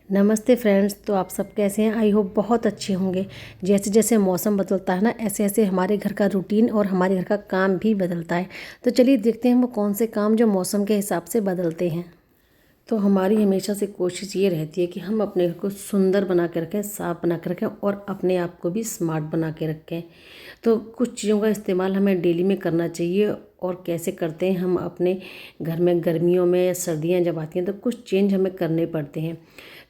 नमस्ते फ्रेंड्स। तो आप सब कैसे हैं? आई होप बहुत अच्छे होंगे। जैसे जैसे मौसम बदलता है ना, ऐसे ऐसे हमारे घर का रूटीन और हमारे घर का काम भी बदलता है। तो चलिए देखते हैं वो कौन से काम जो मौसम के हिसाब से बदलते हैं। तो हमारी हमेशा से कोशिश ये रहती है कि हम अपने घर को सुंदर बना के रखें, साफ बना के रखें और अपने आप को भी स्मार्ट बना के रखें। तो कुछ चीज़ों का इस्तेमाल हमें डेली में करना चाहिए। और कैसे करते हैं हम अपने घर में? गर्मियों में या सर्दियाँ जब आती हैं तो कुछ चेंज हमें करने पड़ते हैं।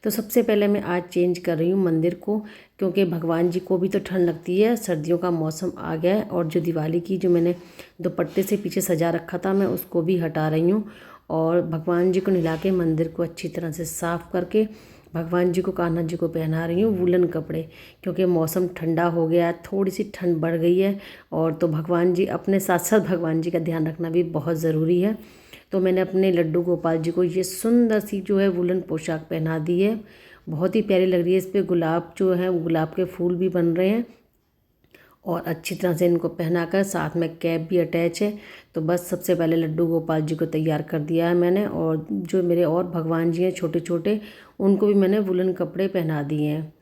तो सबसे पहले मैं आज चेंज कर रही हूँ मंदिर को, क्योंकि भगवान जी को भी तो ठंड लगती है। सर्दियों का मौसम आ गया है और जो दिवाली की जो मैंने दुपट्टे से पीछे सजा रखा था, मैं उसको भी हटा रही हूँ। और भगवान जी को नहला के मंदिर को अच्छी तरह से साफ़ करके भगवान जी को, कान्हा जी को पहना रही हूँ वूलन कपड़े, क्योंकि मौसम ठंडा हो गया, थोड़ी सी ठंड बढ़ गई है। और तो भगवान जी, अपने साथ साथ भगवान जी का ध्यान रखना भी बहुत ज़रूरी है। तो मैंने अपने लड्डू गोपाल जी को ये सुंदर सी जो है वूलन पोशाक पहना दी है। बहुत ही प्यारी लग रही है। इस पर गुलाब जो है, गुलाब के फूल भी बन रहे हैं और अच्छी तरह से इनको पहनाकर साथ में कैप भी अटैच है। तो बस सबसे पहले लड्डू गोपाल जी को तैयार कर दिया है मैंने, और जो मेरे और भगवान जी हैं छोटे छोटे, उनको भी मैंने वुलन कपड़े पहना दिए हैं।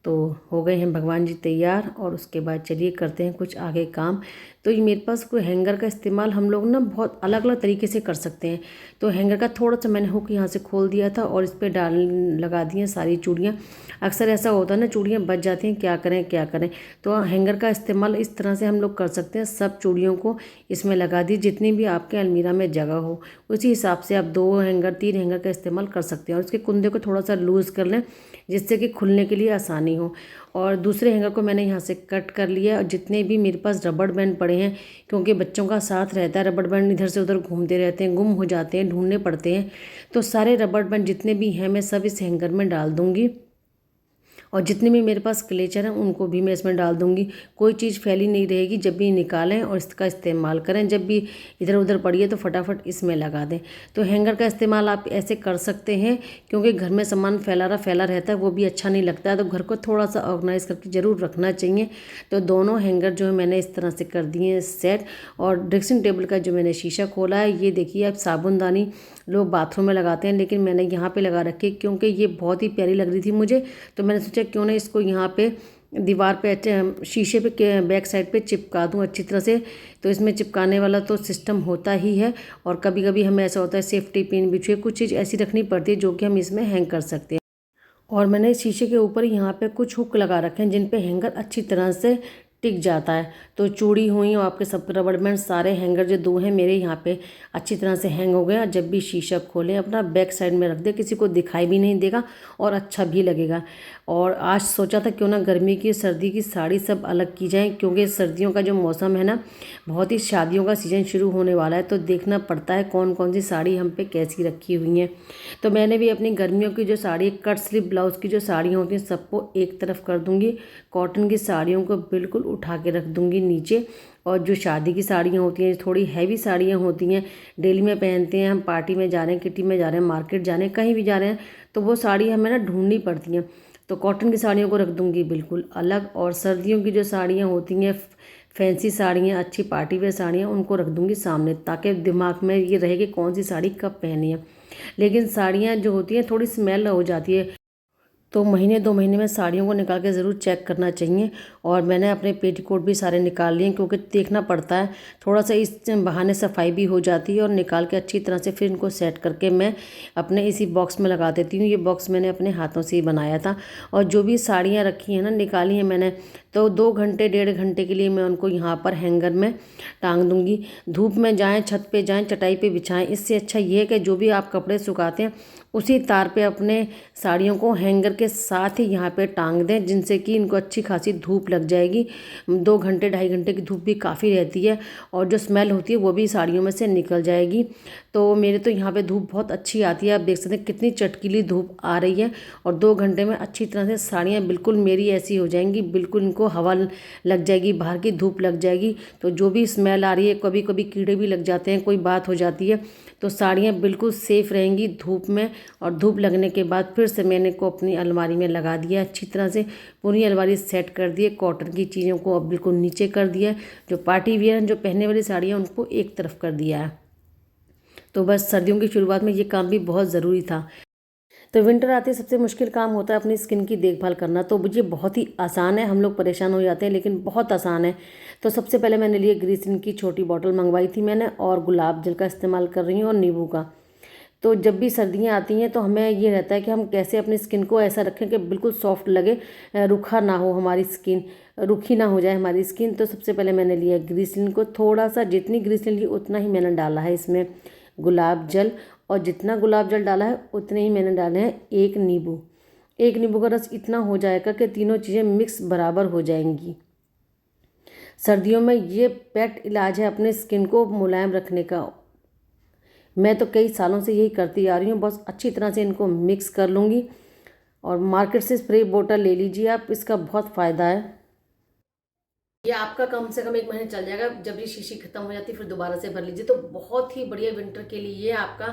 तो हो गए हैं भगवान जी तैयार। और उसके बाद चलिए करते हैं कुछ आगे काम। तो ये मेरे पास कोई हैंगर का इस्तेमाल हम लोग ना बहुत अलग अलग तरीके से कर सकते हैं। तो हैंगर का थोड़ा सा मैंने हुक यहाँ से खोल दिया था और इस पर डाल लगा दी हैं सारी चूड़ियाँ। अक्सर ऐसा होता है ना, चूड़ियाँ बच जाती हैं, क्या करें क्या करें। तो हैंगर का इस्तेमाल इस तरह से हम लोग कर सकते हैं। सब चूड़ियों को इसमें लगा दी, जितनी भी आपके अलमीरा में जगह हो उसी हिसाब से आप 2 हैंगर 3 हैंगर का इस्तेमाल कर सकते हैं। और उसके कुंदे को थोड़ा सा लूज़ कर लें, जिससे कि खुलने के लिए आसानी हो। और दूसरे हैंगर को मैंने यहाँ से कट कर लिया। और जितने भी मेरे पास रबड़ बैंड पड़े हैं, क्योंकि बच्चों का साथ रहता है, रबड़ बैंड इधर से उधर घूमते रहते हैं, गुम हो जाते हैं, ढूंढने पड़ते हैं। तो सारे रबड़ बैंड जितने भी हैं मैं सब इस हैंगर में डाल दूँगी। और जितने भी मेरे पास क्लेचर हैं उनको भी मैं इसमें डाल दूँगी। कोई चीज़ फैली नहीं रहेगी। जब भी निकालें और इसका इस्तेमाल करें, जब भी इधर उधर पड़ी है तो फटाफट इसमें लगा दें। तो हैंगर का इस्तेमाल आप ऐसे कर सकते हैं, क्योंकि घर में सामान फैला रहता है, वो भी अच्छा नहीं लगता है। तो घर को थोड़ा सा ऑर्गेनाइज करके ज़रूर रखना चाहिए। तो दोनों हैंगर जो है मैंने इस तरह से कर दिए हैं सेट। और ड्रेसिंग टेबल का जो मैंने शीशा खोला है, ये देखिए, अब साबुनदानी लोग बाथरूम में लगाते हैं, लेकिन मैंने यहाँ पे लगा रखी, क्योंकि ये बहुत ही प्यारी लग रही थी मुझे। तो मैंने सोचा क्यों ना इसको यहाँ पे दीवार पे, शीशे पे बैक साइड पे चिपका दूँ अच्छी तरह से। तो इसमें चिपकाने वाला तो सिस्टम होता ही है। और कभी कभी हमें ऐसा होता है सेफ्टी पिन भी चाहिए, कुछ चीज़ ऐसी रखनी पड़ती है जो कि हम इसमें हैंग कर सकते हैं। और मैंने शीशे के ऊपर यहाँ पे कुछ हुक लगा रखे हैं, जिन पे हैंगर अच्छी तरह से टिक जाता है। तो चूड़ी हुई और आपके सब रबड़ बैंड, सारे हैंगर जो 2 हैं मेरे यहाँ पे अच्छी तरह से हैंग हो गए। और जब भी शीशा खोलें अपना बैक साइड में रख दे, किसी को दिखाई भी नहीं देगा और अच्छा भी लगेगा। और आज सोचा था क्यों ना गर्मी की सर्दी की साड़ी सब अलग की जाए, क्योंकि सर्दियों का जो मौसम है ना, बहुत ही शादियों का सीज़न शुरू होने वाला है। तो देखना पड़ता है कौन कौन सी साड़ी हम पे कैसी रखी हुई हैं। तो मैंने भी अपनी गर्मियों की जो साड़ी, कट स्लीव ब्लाउज़ की जो साड़ियाँ होती हैं, सबको एक तरफ कर दूँगी। कॉटन की साड़ियों को बिल्कुल उठा के रख दूँगी नीचे। और जो शादी की साड़ियाँ होती हैं, थोड़ी हैवी साड़ियाँ होती हैं, डेली में पहनते हैं, हम पार्टी में जा रहे हैं, किटी में जा रहे हैं, मार्केट जा रहे हैं, कहीं भी जा रहे हैं, तो वो साड़ी हमें ना ढूंढनी पड़ती हैं। तो कॉटन की साड़ियों को रख दूँगी बिल्कुल अलग। और सर्दियों की जो साड़ियाँ होती हैं, फैंसी साड़ियाँ, अच्छी पार्टी वेयर साड़ियाँ, उनको रख दूँगी सामने, ताकि दिमाग में ये रहे कि कौन सी साड़ी कब पहनी है। लेकिन साड़ियाँ जो होती हैं थोड़ी स्मेल हो जाती है, तो महीने 2 महीने में साड़ियों को निकाल के ज़रूर चेक करना चाहिए। और मैंने अपने पेटीकोट भी सारे निकाल लिए, क्योंकि देखना पड़ता है, थोड़ा सा इस बहाने सफाई भी हो जाती है। और निकाल के अच्छी तरह से फिर इनको सेट करके मैं अपने इसी बॉक्स में लगा देती हूँ। ये बॉक्स मैंने अपने हाथों से ही बनाया था। और जो भी साड़ियाँ रखी हैं ना, निकाली हैं मैंने, तो 2 घंटे 1.5 घंटे के लिए मैं उनको यहाँ पर हैंगर में टांग दूँगी। धूप में जाएँ, छत पे जाएँ, चटाई पे बिछाएँ। इससे अच्छा ये है कि जो भी आप कपड़े सुखाते हैं, उसी तार पे अपने साड़ियों को हैंगर के साथ ही यहाँ पे टांग दें, जिनसे कि इनको अच्छी खासी धूप लग जाएगी। 2 घंटे 2.5 घंटे की धूप भी काफ़ी रहती है, और जो स्मेल होती है वो भी साड़ियों में से निकल जाएगी। तो मेरे तो यहाँ पे धूप बहुत अच्छी आती है। आप देख सकते हैं कितनी चटकीली धूप आ रही है। और 2 घंटे में अच्छी तरह से साड़ियाँ बिल्कुल मेरी ऐसी हो जाएंगी, बिल्कुल इनको हवा लग जाएगी, बाहर की धूप लग जाएगी। तो जो भी स्मेल आ रही है, कभी कभी कीड़े भी लग जाते हैं, कोई बात हो जाती है, तो साड़ियाँ बिल्कुल सेफ़ रहेंगी धूप में। और धूप लगने के बाद फिर से मैंने को अपनी अलमारी में लगा दिया अच्छी तरह से। पूरी अलमारी सेट कर दी है। कॉटन की चीज़ों को अब बिल्कुल नीचे कर दिया है। जो पार्टी वियर जो पहनने वाली साड़ियाँ, उनको एक तरफ कर दिया है। तो बस सर्दियों की शुरुआत में ये काम भी बहुत ज़रूरी था। तो विंटर आते ही सबसे मुश्किल काम होता है अपनी स्किन की देखभाल करना। तो ये बहुत ही आसान है, हम लोग परेशान हो जाते हैं लेकिन बहुत आसान है। तो सबसे पहले मैंने लिए ग्रीसिन की छोटी बॉटल मंगवाई थी मैंने, और गुलाब जल का इस्तेमाल कर रही हूँ और नींबू का। तो जब भी सर्दियाँ आती हैं तो हमें ये रहता है कि हम कैसे अपनी स्किन को ऐसा रखें कि बिल्कुल सॉफ्ट लगे, रूखा ना हो हमारी स्किन, रूखी ना हो जाए हमारी स्किन। तो सबसे पहले मैंने लिया ग्रीसलिन को, थोड़ा सा, जितनी ग्रीसलिन ली उतना ही मैंने डाला है इसमें गुलाब जल, और जितना गुलाब जल डाला है उतने ही मैंने डाले हैं एक नींबू। एक नींबू का रस इतना हो जाएगा कि तीनों चीज़ें मिक्स बराबर हो जाएंगी। सर्दियों में ये पेट इलाज है अपने स्किन को मुलायम रखने का। मैं तो कई सालों से यही करती आ रही हूँ। बस अच्छी तरह से इनको मिक्स कर लूँगी, और मार्केट से स्प्रे बोतल ले लीजिए आप, इसका बहुत फ़ायदा है। ये आपका कम से कम 1 महीने चल जाएगा। जब ये शीशी खत्म हो जाती है फिर दोबारा से भर लीजिए। तो बहुत ही बढ़िया विंटर के लिए ये आपका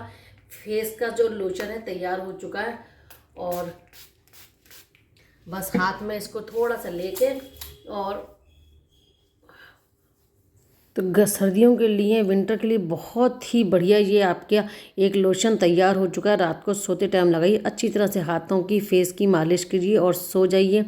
फेस का जो लोशन है तैयार हो चुका है। और बस हाथ में इसको थोड़ा सा लेके, और तो सर्दियों के लिए, विंटर के लिए बहुत ही बढ़िया ये आपका एक लोशन तैयार हो चुका है। रात को सोते टाइम लगाइए, अच्छी तरह से हाथों की, फेस की मालिश कीजिए और सो जाइए।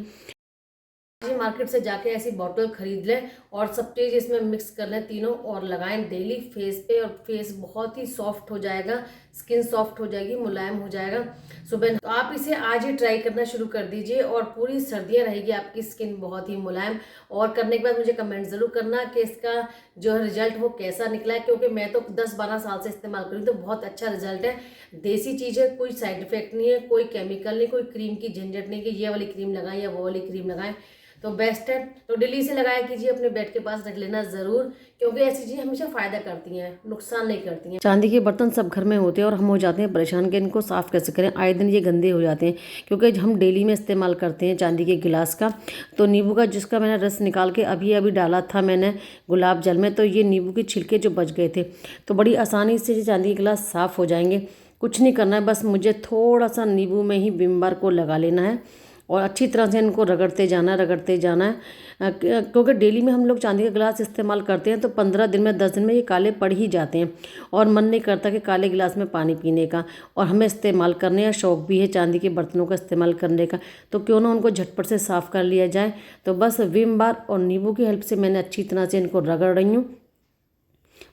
मार्केट से जाके ऐसी बॉटल खरीद लें और सब चीज़ इसमें मिक्स कर लें तीनों, और लगाएं डेली फेस पे, और फेस बहुत ही सॉफ्ट हो जाएगा, स्किन सॉफ्ट हो जाएगी, मुलायम हो जाएगा सुबह। तो आप इसे आज ही ट्राई करना शुरू कर दीजिए और पूरी सर्दियाँ रहेगी आपकी स्किन बहुत ही मुलायम। और करने के बाद मुझे कमेंट ज़रूर करना कि इसका जो रिजल्ट वो कैसा निकला है, क्योंकि मैं तो 10-12 साल से इस्तेमाल करी, तो बहुत अच्छा रिजल्ट है। देसी चीज़ है, कोई साइड इफेक्ट नहीं है, कोई केमिकल नहीं, कोई क्रीम की झंझट नहीं कि ये वाली क्रीम लगाएं या वो वाली क्रीम लगाएं। तो बेस्ट है। तो डेली से लगाया कीजिए, अपने बेड के पास रख लेना ज़रूर, क्योंकि ऐसी चीज़ें हमेशा फ़ायदा करती हैं, नुकसान नहीं करती हैं। चांदी के बर्तन सब घर में होते हैं और हम हो जाते हैं परेशान कि इनको साफ़ कैसे करें। आए दिन ये गंदे हो जाते हैं, क्योंकि हम डेली में इस्तेमाल करते हैं चांदी के गिलास का। तो नींबू का, जिसका मैंने रस निकाल के अभी अभी डाला था मैंने गुलाब जल में, तो ये नींबू के छिलके जो बच गए थे, तो बड़ी आसानी से ये चांदी के गिलास साफ़ हो जाएंगे। कुछ नहीं करना है, बस मुझे थोड़ा सा नींबू में ही विम बार को लगा लेना है और अच्छी तरह से इनको रगड़ते जाना है, क्योंकि डेली में हम लोग चांदी का गिलास इस्तेमाल करते हैं तो 15 दिन में, 10 दिन में ये काले पड़ ही जाते हैं, और मन नहीं करता कि काले गिलास में पानी पीने का। और हमें इस्तेमाल करने का शौक़ भी है चांदी के बर्तनों का इस्तेमाल करने का, तो क्यों ना उनको झटपट से साफ़ कर लिया जाए। तो बस विम बार और नींबू की हेल्प से मैंने अच्छी तरह से इनको रगड़ रही हूँ।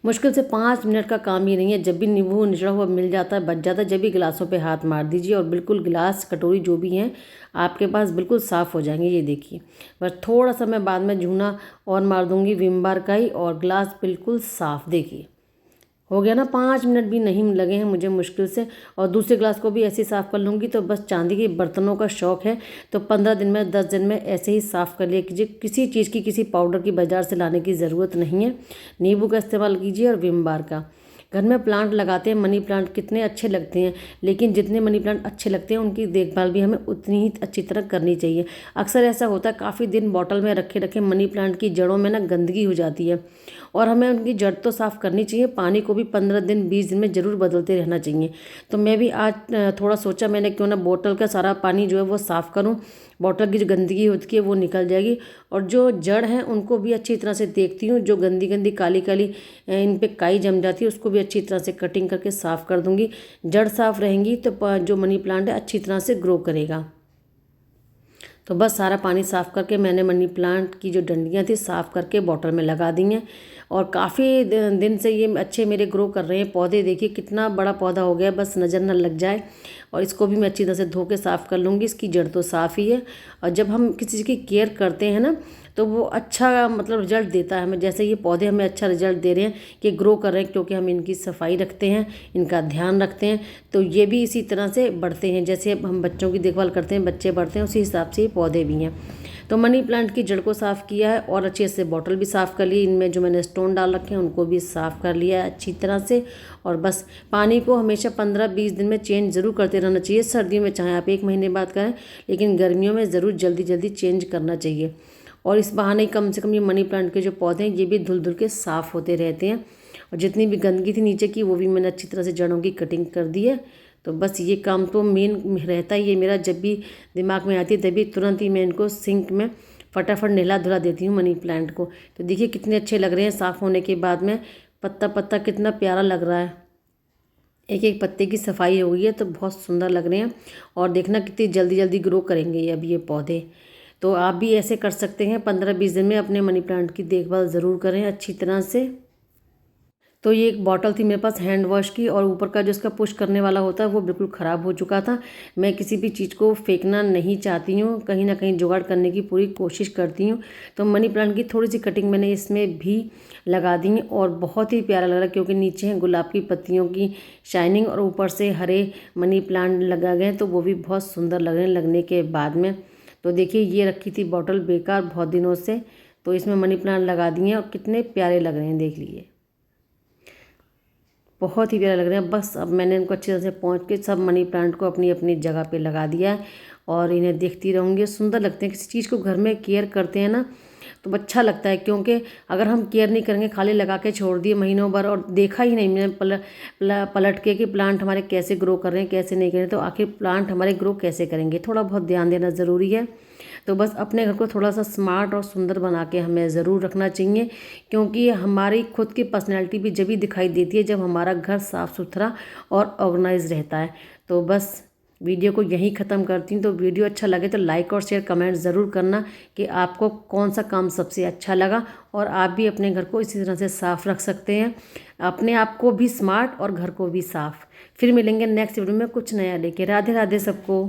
मुश्किल से 5 मिनट का काम ही नहीं है। जब भी नींबू निचड़ा हुआ मिल जाता है, बच जाता है, जब भी गिलासों पे हाथ मार दीजिए और बिल्कुल गिलास, कटोरी जो भी हैं आपके पास बिल्कुल साफ़ हो जाएंगे। ये देखिए, बस थोड़ा सा मैं बाद में जूना और मार दूंगी विम बार का ही, और गिलास बिल्कुल साफ़। देखिए हो गया ना, 5 मिनट भी नहीं लगे हैं मुझे मुश्किल से। और दूसरे ग्लास को भी ऐसे ही साफ़ कर लूँगी। तो बस चांदी के बर्तनों का शौक़ है तो 15 दिन में, 10 दिन में ऐसे ही साफ़ कर लिया कीजिए। किसी चीज़ की, किसी पाउडर की बाज़ार से लाने की ज़रूरत नहीं है। नींबू का इस्तेमाल कीजिए और विम बार का। घर में प्लांट लगाते हैं, मनी प्लांट कितने अच्छे लगते हैं, लेकिन जितने मनी प्लांट अच्छे लगते हैं उनकी देखभाल भी हमें उतनी ही अच्छी तरह करनी चाहिए। अक्सर ऐसा होता है, काफ़ी दिन बॉटल में रखे रखे मनी प्लांट की जड़ों में ना गंदगी हो जाती है, और हमें उनकी जड़ तो साफ़ करनी चाहिए। पानी को भी 15 दिन, 20 दिन में ज़रूर बदलते रहना चाहिए। तो मैं भी आज थोड़ा सोचा मैंने, क्यों ना बोतल का सारा पानी जो है वो साफ़ करूँ, बॉटल की जो गंदगी होती है वो निकल जाएगी। और जो जड़ हैं उनको भी अच्छी तरह से देखती हूँ, जो गंदी गंदी काली काली इन पे काई जम जाती है उसको भी अच्छी तरह से कटिंग करके साफ़ कर दूँगी। जड़ साफ़ रहेंगी तो जो मनी प्लांट है अच्छी तरह से ग्रो करेगा। तो बस सारा पानी साफ़ करके मैंने मनी प्लांट की जो डंडियाँ थी साफ़ करके बॉटल में लगा दी हैं, और काफ़ी दिन से ये अच्छे मेरे ग्रो कर रहे हैं पौधे। देखिए कितना बड़ा पौधा हो गया, बस नज़र न लग जाए। और इसको भी मैं अच्छी तरह से धो के साफ़ कर लूँगी। इसकी जड़ तो साफ़ ही है, और जब हम किसी चीज़ की केयर करते हैं ना तो वो अच्छा मतलब रिजल्ट देता है हमें। जैसे ये पौधे हमें अच्छा रिजल्ट दे रहे हैं कि ग्रो कर रहे हैं, क्योंकि हम इनकी सफाई रखते हैं, इनका ध्यान रखते हैं, तो ये भी इसी तरह से बढ़ते हैं। जैसे हम बच्चों की देखभाल करते हैं, बच्चे बढ़ते हैं, उसी हिसाब से ये पौधे भी हैं। तो मनी प्लांट की जड़ को साफ़ किया है, और अच्छे से बॉटल भी साफ़ कर ली। इनमें जो मैंने स्टोन डाल रखे हैं उनको भी साफ़ कर लिया है अच्छी तरह से। और बस पानी को हमेशा 15-20 दिन में चेंज ज़रूर करते रहना चाहिए। सर्दियों में चाहे आप 1 महीने बाद करें, लेकिन गर्मियों में ज़रूर जल्दी जल्दी चेंज करना चाहिए। और इस बहाने कम से कम ये मनी प्लांट के जो पौधे हैं ये भी धुल धुल के साफ़ होते रहते हैं। और जितनी भी गंदगी थी नीचे की वो भी मैंने अच्छी तरह से जड़ों की कटिंग कर दी है। तो बस ये काम तो मेन रहता ही है मेरा। जब भी दिमाग में आती है तभी तुरंत ही मैं इनको सिंक में फटाफट नहला धुला देती हूँ मनी प्लांट को। तो देखिए कितने अच्छे लग रहे हैं साफ़ होने के बाद में, पत्ता पत्ता कितना प्यारा लग रहा है। एक एक पत्ते की सफाई हो गई है तो बहुत सुंदर लग रहे हैं। और देखना कितनी जल्दी जल्दी ग्रो करेंगे ये अब ये पौधे। तो आप भी ऐसे कर सकते हैं, 15-20 दिन में अपने मनी प्लांट की देखभाल ज़रूर करें अच्छी तरह से। तो ये एक बॉटल थी मेरे पास हैंड वॉश की, और ऊपर का जो इसका पुश करने वाला होता है वो बिल्कुल ख़राब हो चुका था। मैं किसी भी चीज़ को फेंकना नहीं चाहती हूँ, कहीं ना कहीं जुगाड़ करने की पूरी कोशिश करती हूँ। तो मनी प्लांट की थोड़ी सी कटिंग मैंने इसमें भी लगा दी है, और बहुत ही प्यारा लग रहा है क्योंकि नीचे हैं गुलाब की पत्तियों की शाइनिंग और ऊपर से हरे मनी प्लांट लगा गए, तो वो भी बहुत सुंदर लग रहे हैं लगने के बाद में। तो देखिए ये रखी थी बॉटल बेकार बहुत दिनों से, तो इसमें मनी प्लांट लगा दिए हैं और कितने प्यारे लग रहे हैं, देख लीजिए बहुत ही प्यारे लग रहे हैं। बस अब मैंने इनको अच्छी तरह से पहुँच के सब मनी प्लांट को अपनी अपनी जगह पे लगा दिया है, और इन्हें देखती रहूँगी। सुंदर लगते हैं, किसी चीज़ को घर में केयर करते हैं ना तो अच्छा लगता है, क्योंकि अगर हम केयर नहीं करेंगे, खाली लगा के छोड़ दिए महीनों भर और देखा ही नहीं मैंने पलट के कि प्लांट हमारे कैसे ग्रो कर रहे हैं कैसे नहीं कर रहे हैं, तो आखिर प्लांट हमारे ग्रो कैसे करेंगे। थोड़ा बहुत ध्यान देना ज़रूरी है। तो बस अपने घर को थोड़ा सा स्मार्ट और सुंदर बना के हमें ज़रूर रखना चाहिए, क्योंकि हमारी खुद की पर्सनैलिटी भी जब भी दिखाई देती है जब हमारा घर साफ़ सुथरा और ऑर्गेनाइज रहता है। तो बस वीडियो को यहीं ख़त्म करती हूँ। तो वीडियो अच्छा लगे तो लाइक और शेयर कमेंट ज़रूर करना कि आपको कौन सा काम सबसे अच्छा लगा, और आप भी अपने घर को इसी तरह से साफ़ रख सकते हैं, अपने आप को भी स्मार्ट और घर को भी साफ़। फिर मिलेंगे नेक्स्ट वीडियो में कुछ नया लेके। राधे राधे सबको।